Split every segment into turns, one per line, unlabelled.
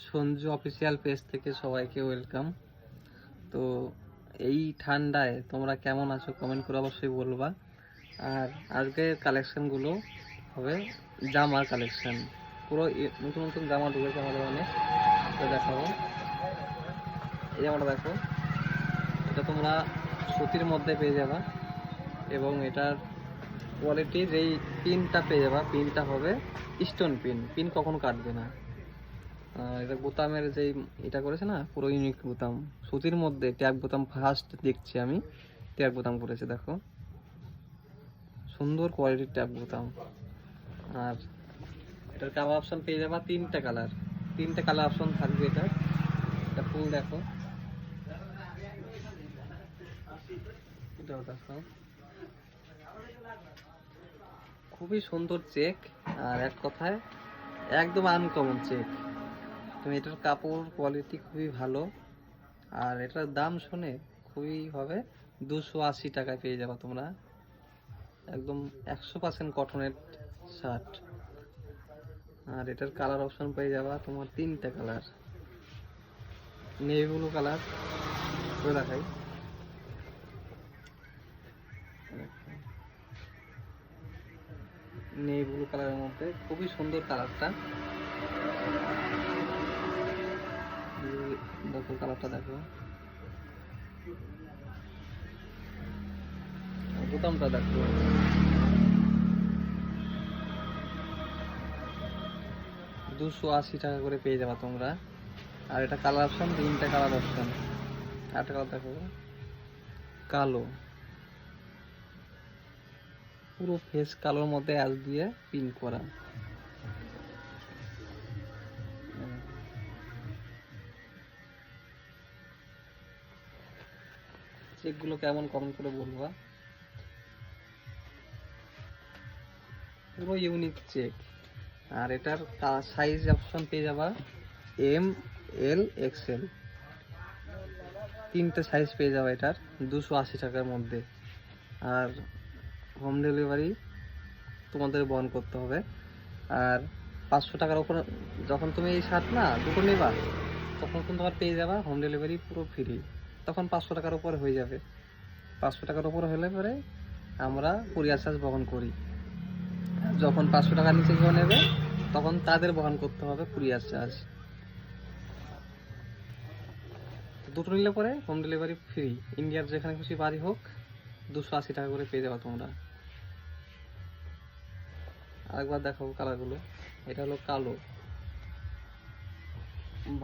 Sanju official page থেকে সবাইকে welcome. তো এই ঠান্ডায় তোমরা কেমন আছো কমেন্ট করে অবশ্যই বলবা। আর আজকের কালেকশানগুলো হবে জামার কালেকশান, পুরো নতুন নতুন জামা ঢুকেছে আমাদের অনেক। তো দেখাবো, এই জামাটা দেখো, এটা তোমরা সুতির মধ্যে পেয়ে যাবা এবং এটার কোয়ালিটি যেই পিনটা পেয়ে যাবা, পিনটা হবে স্টোন পিন, পিন কখনো কাটবে না। এটা বোতামের যেই এটা করেছে না, পুরো ইউনিক বোতাম, সুতির মধ্যে ট্যাগ বোতাম ফার্স্ট দেখছি আমি, ট্যাগ বোতাম করেছে দেখো, সুন্দর কোয়ালিটির ট্যাগ বোতাম। আর এটার কালার অপশন পেয়ে যাবা তিনটা কালার অপশন থাকবে। এটা ফুল দেখো, এটাও দেখো, খুবই সুন্দর চেক। আর এক কথায় একদম আনকমন চেক। তুমি এটার কাপড় কোয়ালিটি খুবই ভালো, আর এটার দাম শুনে খুবই হবে 280 টাকায় পেয়ে যাবা তোমরা, একদম 100% কটনের শার্ট। আর এটার কালার অপশন পেয়ে যাবা তোমার তিনটা কালার, নেভি ব্লু কালার, দেখাই, নেভি ব্লু কালারের মধ্যে খুবই সুন্দর কালারটা, দেখো কালারটা দেখো, বোতামটা দেখো, 280 টাকা করে পেয়ে যাবা তোমরা। আর এটা কালার অপশন তিনটা কালার অপশন, একটা কালার দেখো কালো, পুরো ফেস কালোর মধ্যে অ্যাশ দিয়ে পিন করা। চেকগুলো কেমন কমেন্ট করে বলবা, পুরো ইউনিক চেক। আর এটার সাইজ অপশন পেয়ে যাবা এম, এল, এক্সেল, তিনটে সাইজ পেয়ে যাবা এটার 280 টাকার মধ্যে। আর হোম ডেলিভারি তোমাদের বহন করতে হবে। আর 500 টাকার উপরে যখন তুমি এই শার্ট না দুটো নেবা, তখন কিন্তু তোমার পেয়ে যাবা হোম ডেলিভারি পুরো ফ্রি। তখন 500 টাকার উপরে হয়ে যাবে, 500 টাকার উপরে হলে পরে আমরা কুরিয়ার চার্জ বহন করি। যখন 500 টাকার নিচে কেউ নেবে তখন তাদের বহন করতে হবে কুরিয়ার চার্জ। দুটো নিলে পরে হোম ডেলিভারি ফ্রি, ইন্ডিয়ার যেখানে খুশি বাড়ি হোক 280 টাকা করে পেয়ে যাবা তোমরা। আরেকবার দেখাবো কালারগুলো, এটা হলো কালো,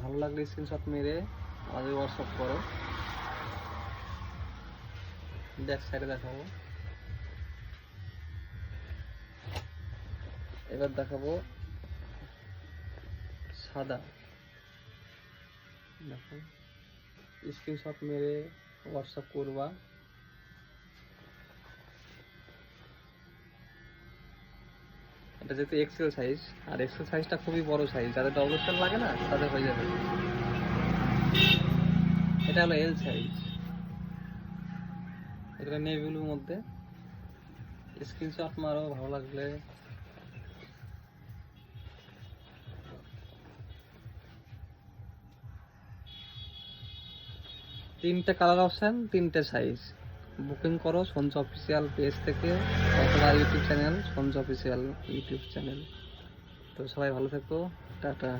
ভালো লাগলে স্ক্রিনশট মেরে আমাদের হোয়াটসঅ্যাপ করো। ব্যাক সাইডে দেখাবো, এবার দেখাবো সাদা, দেখো স্ক্রিনশট মেরে হোয়াটসঅ্যাপ করবা। এটা যেহেতু এক্সেল সাইজ, আর এক্সেল সাইজটা খুবই বড় সাইজ, যাদের ডবল এক্সেল লাগে না তাদের হয়ে যাবে। এটা হলো এল সাইজ, এটা নেভি ব্লুর মধ্যে, স্ক্রিনশট মারো ভালো লাগলে। তিনটে কালার অপশান, তিনটে সাইজ। বুকিং করো সঞ্জু অফিসিয়াল পেজ থেকে অথবা YouTube channel Sanju official YouTube channel. তো সবাই ভালো থেকো, টাটা।